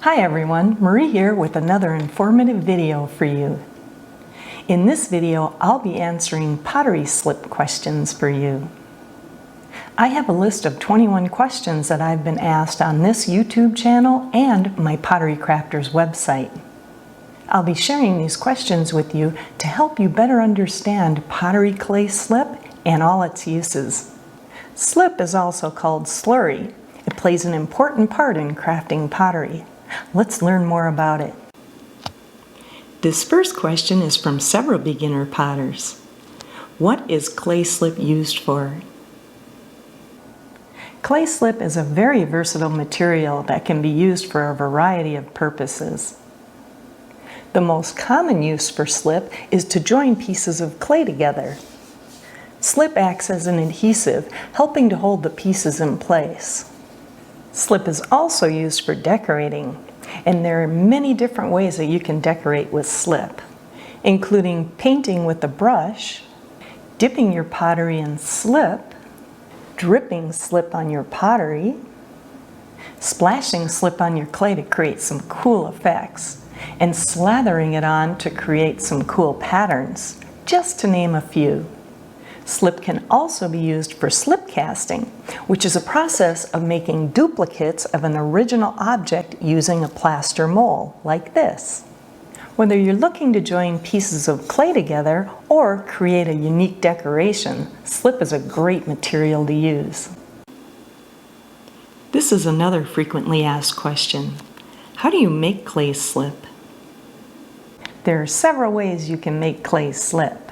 Hi everyone, Marie here with another informative video for you. In this video, I'll be answering pottery slip questions for you. I have a list of 21 questions that I've been asked on this YouTube channel and my Pottery Crafters website. I'll be sharing these questions with you to help you better understand pottery clay slip and all its uses. Slip is also called slurry. It plays an important part in crafting pottery. Let's learn more about it. This first question is from several beginner potters. What is clay slip used for? Clay slip is a very versatile material that can be used for a variety of purposes. The most common use for slip is to join pieces of clay together. Slip acts as an adhesive, helping to hold the pieces in place. Slip is also used for decorating, and there are many different ways that you can decorate with slip, including painting with a brush, dipping your pottery in slip, dripping slip on your pottery, splashing slip on your clay to create some cool effects, and slathering it on to create some cool patterns, just to name a few. Slip can also be used for slip casting, which is a process of making duplicates of an original object using a plaster mold, like this. Whether you're looking to join pieces of clay together or create a unique decoration, slip is a great material to use. This is another frequently asked question. How do you make clay slip? There are several ways you can make clay slip.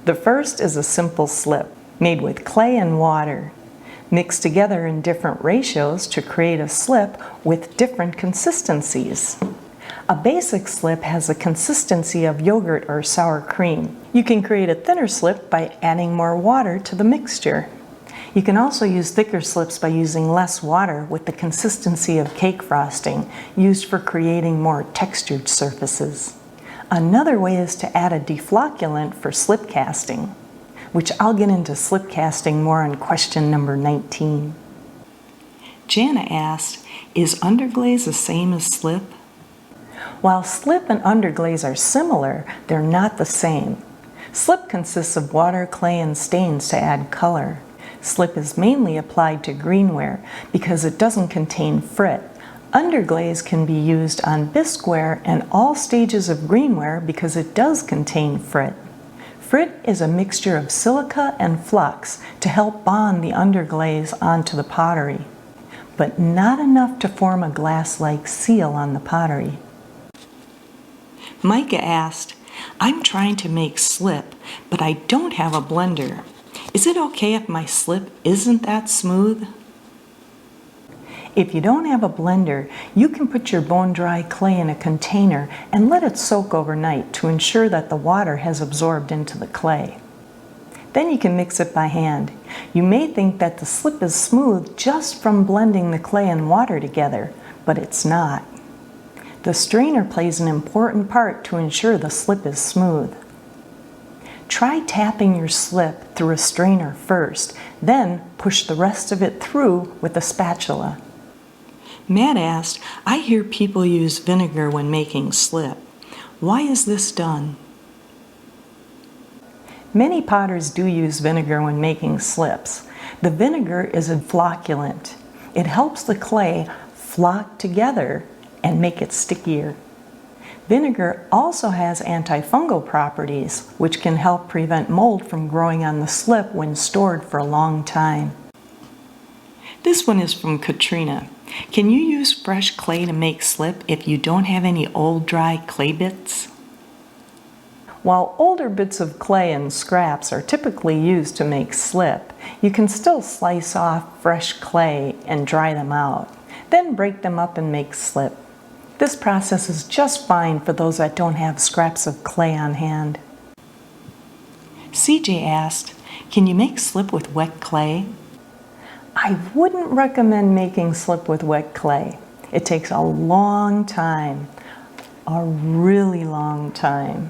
The first is a simple slip, made with clay and water, mixed together in different ratios to create a slip with different consistencies. A basic slip has a consistency of yogurt or sour cream. You can create a thinner slip by adding more water to the mixture. You can also use thicker slips by using less water with the consistency of cake frosting, used for creating more textured surfaces. Another way is to add a deflocculant for slip casting, which I'll get into slip casting more on question number 19. Jana asked, is underglaze the same as slip? While slip and underglaze are similar, they're not the same. Slip consists of water, clay, and stains to add color. Slip is mainly applied to greenware because it doesn't contain frit. Underglaze can be used on bisqueware and all stages of greenware because it does contain frit. Frit is a mixture of silica and flux to help bond the underglaze onto the pottery, but not enough to form a glass-like seal on the pottery. Mica asked, I'm trying to make slip, but I don't have a blender. Is it okay if my slip isn't that smooth? If you don't have a blender, you can put your bone-dry clay in a container and let it soak overnight to ensure that the water has absorbed into the clay. Then you can mix it by hand. You may think that the slip is smooth just from blending the clay and water together, but it's not. The strainer plays an important part to ensure the slip is smooth. Try tapping your slip through a strainer first, then push the rest of it through with a spatula. Matt asked, I hear people use vinegar when making slip. Why is this done? Many potters do use vinegar when making slips. The vinegar is a flocculant. It helps the clay flock together and make it stickier. Vinegar also has antifungal properties, which can help prevent mold from growing on the slip when stored for a long time. This one is from Katrina. Can you use fresh clay to make slip if you don't have any old dry clay bits? While older bits of clay and scraps are typically used to make slip, you can still slice off fresh clay and dry them out. Then break them up and make slip. This process is just fine for those that don't have scraps of clay on hand. CJ asked, can you make slip with wet clay? I wouldn't recommend making slip with wet clay. It takes a long time, a really long time,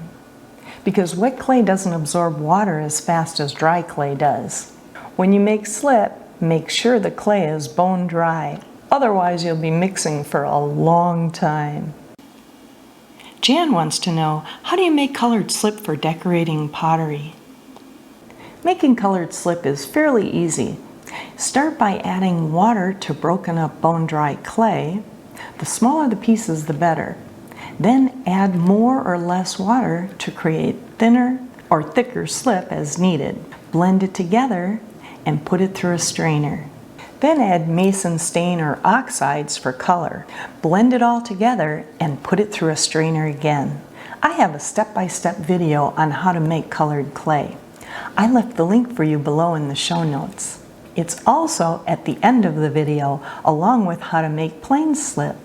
because wet clay doesn't absorb water as fast as dry clay does. When you make slip, make sure the clay is bone dry. Otherwise, you'll be mixing for a long time. Jan wants to know, how do you make colored slip for decorating pottery? Making colored slip is fairly easy. Start by adding water to broken up bone-dry clay. The smaller the pieces, the better. Then add more or less water to create thinner or thicker slip as needed. Blend it together and put it through a strainer. Then add mason stain or oxides for color. Blend it all together and put it through a strainer again. I have a step-by-step video on how to make colored clay. I left the link for you below in the show notes. It's also at the end of the video, along with how to make plain slip.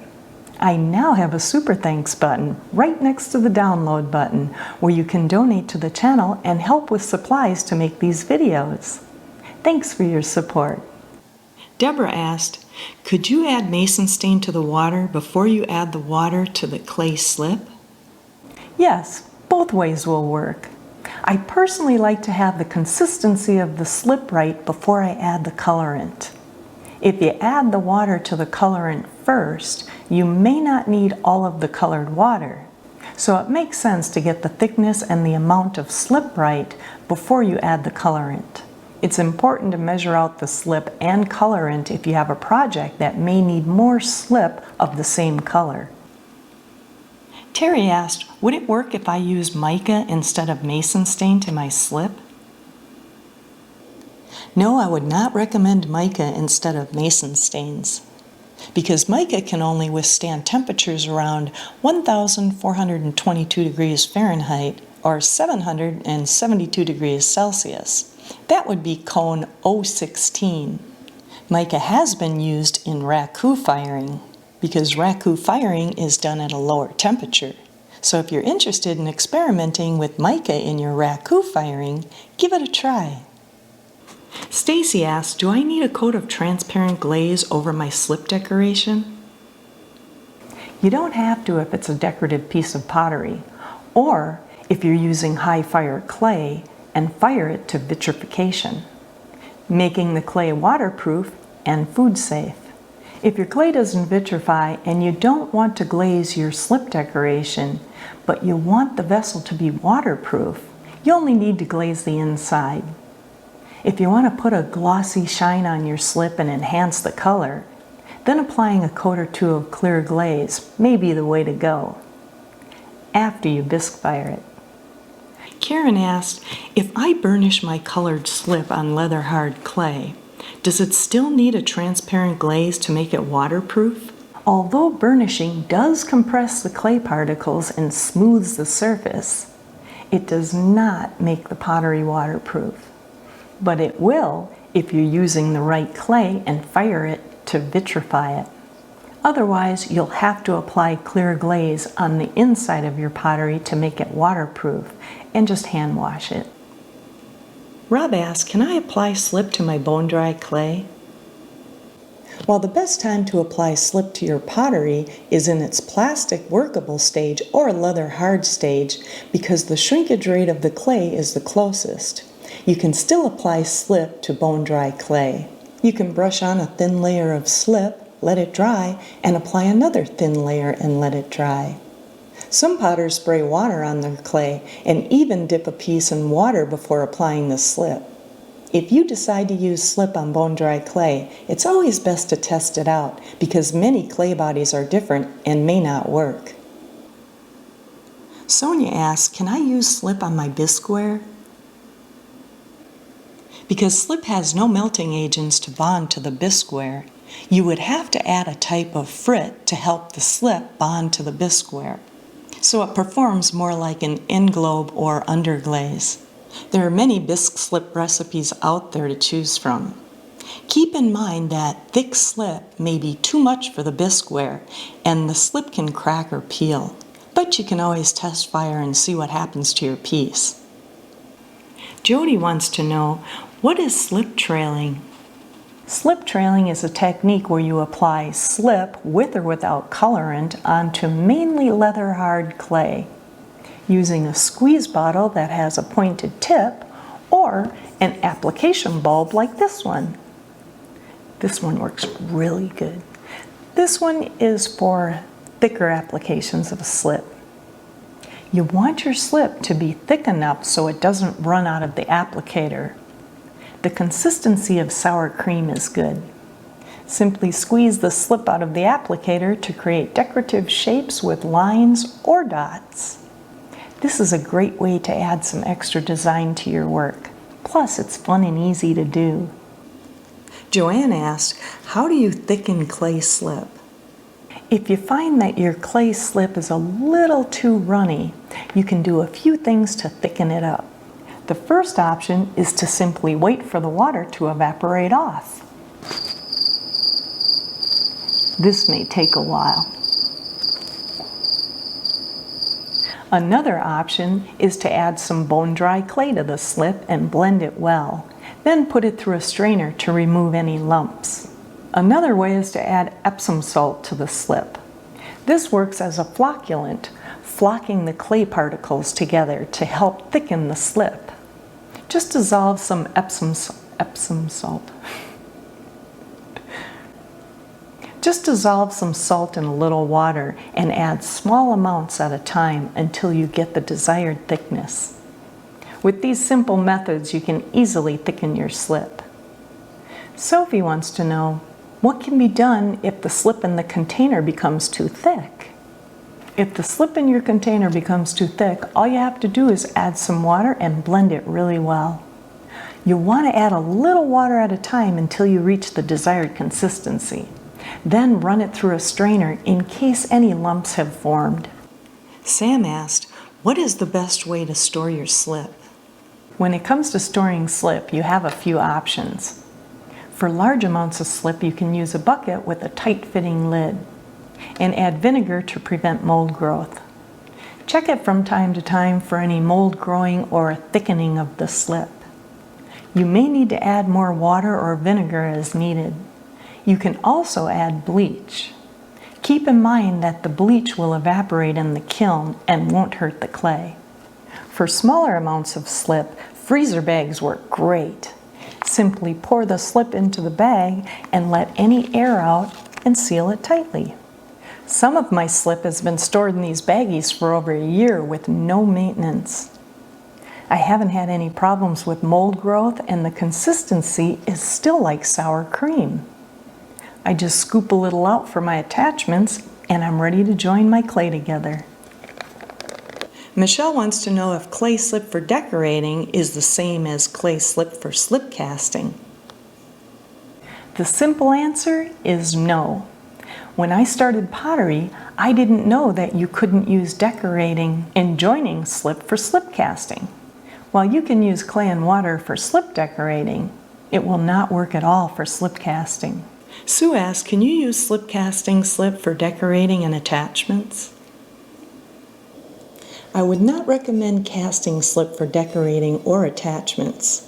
I now have a super thanks button right next to the download button where you can donate to the channel and help with supplies to make these videos. Thanks for your support. Deborah asked, could you add mason stain to the water before you add the water to the clay slip? Yes, both ways will work. I personally like to have the consistency of the slip right before I add the colorant. If you add the water to the colorant first, you may not need all of the colored water. So it makes sense to get the thickness and the amount of slip right before you add the colorant. It's important to measure out the slip and colorant if you have a project that may need more slip of the same color. Terry asked, would it work if I use mica instead of mason stain to my slip? No, I would not recommend mica instead of mason stains, because mica can only withstand temperatures around 1,422 degrees Fahrenheit or 772 degrees Celsius. That would be cone 016. Mica has been used in raku firing, because raku firing is done at a lower temperature. So if you're interested in experimenting with mica in your raku firing, give it a try. Stacy asked, do I need a coat of transparent glaze over my slip decoration? You don't have to if it's a decorative piece of pottery, or if you're using high fire clay and fire it to vitrification, making the clay waterproof and food safe. If your clay doesn't vitrify and you don't want to glaze your slip decoration, but you want the vessel to be waterproof, you only need to glaze the inside. If you want to put a glossy shine on your slip and enhance the color, then applying a coat or two of clear glaze may be the way to go, after you bisque fire it. Karen asked, if I burnish my colored slip on leather hard clay, does it still need a transparent glaze to make it waterproof? Although burnishing does compress the clay particles and smooths the surface, it does not make the pottery waterproof. But it will if you're using the right clay and fire it to vitrify it. Otherwise, you'll have to apply clear glaze on the inside of your pottery to make it waterproof and just hand wash it. Rob asked, can I apply slip to my bone-dry clay? While the best time to apply slip to your pottery is in its plastic workable stage or leather hard stage, because the shrinkage rate of the clay is the closest. You can still apply slip to bone-dry clay. You can brush on a thin layer of slip, let it dry, and apply another thin layer and let it dry. Some potters spray water on their clay and even dip a piece in water before applying the slip. If you decide to use slip on bone-dry clay, it's always best to test it out because many clay bodies are different and may not work. Sonia asks, can I use slip on my bisqueware? Because slip has no melting agents to bond to the bisqueware, you would have to add a type of frit to help the slip bond to the bisqueware. So it performs more like an englobe or underglaze. There are many bisque slip recipes out there to choose from. Keep in mind that thick slip may be too much for the bisqueware and the slip can crack or peel, but you can always test fire and see what happens to your piece. Jody wants to know, what is slip trailing? Slip trailing is a technique where you apply slip with or without colorant onto mainly leather hard clay, using a squeeze bottle that has a pointed tip or an application bulb like this one. This one works really good. This one is for thicker applications of a slip. You want your slip to be thick enough so it doesn't run out of the applicator. The consistency of sour cream is good. Simply squeeze the slip out of the applicator to create decorative shapes with lines or dots. This is a great way to add some extra design to your work. Plus, it's fun and easy to do. Joanne asked, how do you thicken clay slip? If you find that your clay slip is a little too runny, you can do a few things to thicken it up. The first option is to simply wait for the water to evaporate off. This may take a while. Another option is to add some bone-dry clay to the slip and blend it well. Then put it through a strainer to remove any lumps. Another way is to add Epsom salt to the slip. This works as a flocculant, flocking the clay particles together to help thicken the slip. Just dissolve some Epsom salt. Just dissolve some salt in a little water and add small amounts at a time until you get the desired thickness. With these simple methods, you can easily thicken your slip. Sophie wants to know, what can be done if the slip in the container becomes too thick? If the slip in your container becomes too thick, all you have to do is add some water and blend it really well. You'll want to add a little water at a time until you reach the desired consistency. Then run it through a strainer in case any lumps have formed. Sam asked, what is the best way to store your slip? When it comes to storing slip, you have a few options. For large amounts of slip, you can use a bucket with a tight-fitting lid and add vinegar to prevent mold growth. Check it from time to time for any mold growing or thickening of the slip. You may need to add more water or vinegar as needed. You can also add bleach. Keep in mind that the bleach will evaporate in the kiln and won't hurt the clay. For smaller amounts of slip, freezer bags work great. Simply pour the slip into the bag and let any air out and seal it tightly. Some of my slip has been stored in these baggies for over a year with no maintenance. I haven't had any problems with mold growth, and the consistency is still like sour cream. I just scoop a little out for my attachments and I'm ready to join my clay together. Michelle wants to know if clay slip for decorating is the same as clay slip for slip casting. The simple answer is no. When I started pottery, I didn't know that you couldn't use decorating and joining slip for slip casting. While you can use clay and water for slip decorating, it will not work at all for slip casting. Sue asked, can you use slip casting slip for decorating and attachments? I would not recommend casting slip for decorating or attachments.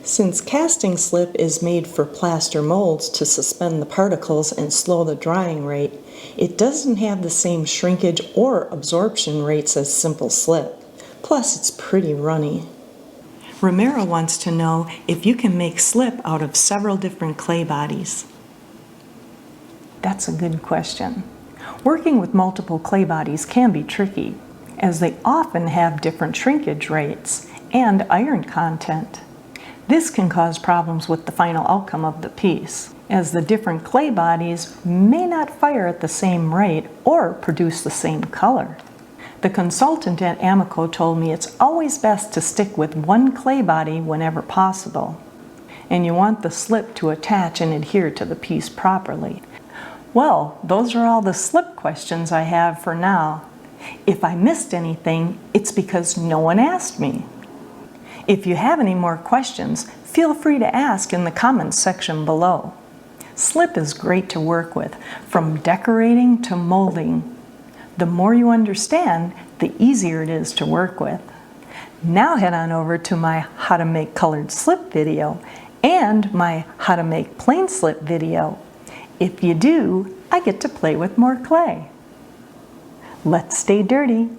Since casting slip is made for plaster molds to suspend the particles and slow the drying rate, it doesn't have the same shrinkage or absorption rates as simple slip. Plus, it's pretty runny. Romero wants to know if you can make slip out of several different clay bodies. That's a good question. Working with multiple clay bodies can be tricky, as they often have different shrinkage rates and iron content. This can cause problems with the final outcome of the piece, as the different clay bodies may not fire at the same rate or produce the same color. The consultant at Amaco told me it's always best to stick with one clay body whenever possible, and you want the slip to attach and adhere to the piece properly. Well, those are all the slip questions I have for now. If I missed anything, it's because no one asked me. If you have any more questions, feel free to ask in the comments section below. Slip is great to work with, from decorating to molding. The more you understand, the easier it is to work with. Now head on over to my How to Make Colored Slip video and my How to Make Plain Slip video. If you do, I get to play with more clay. Let's stay dirty.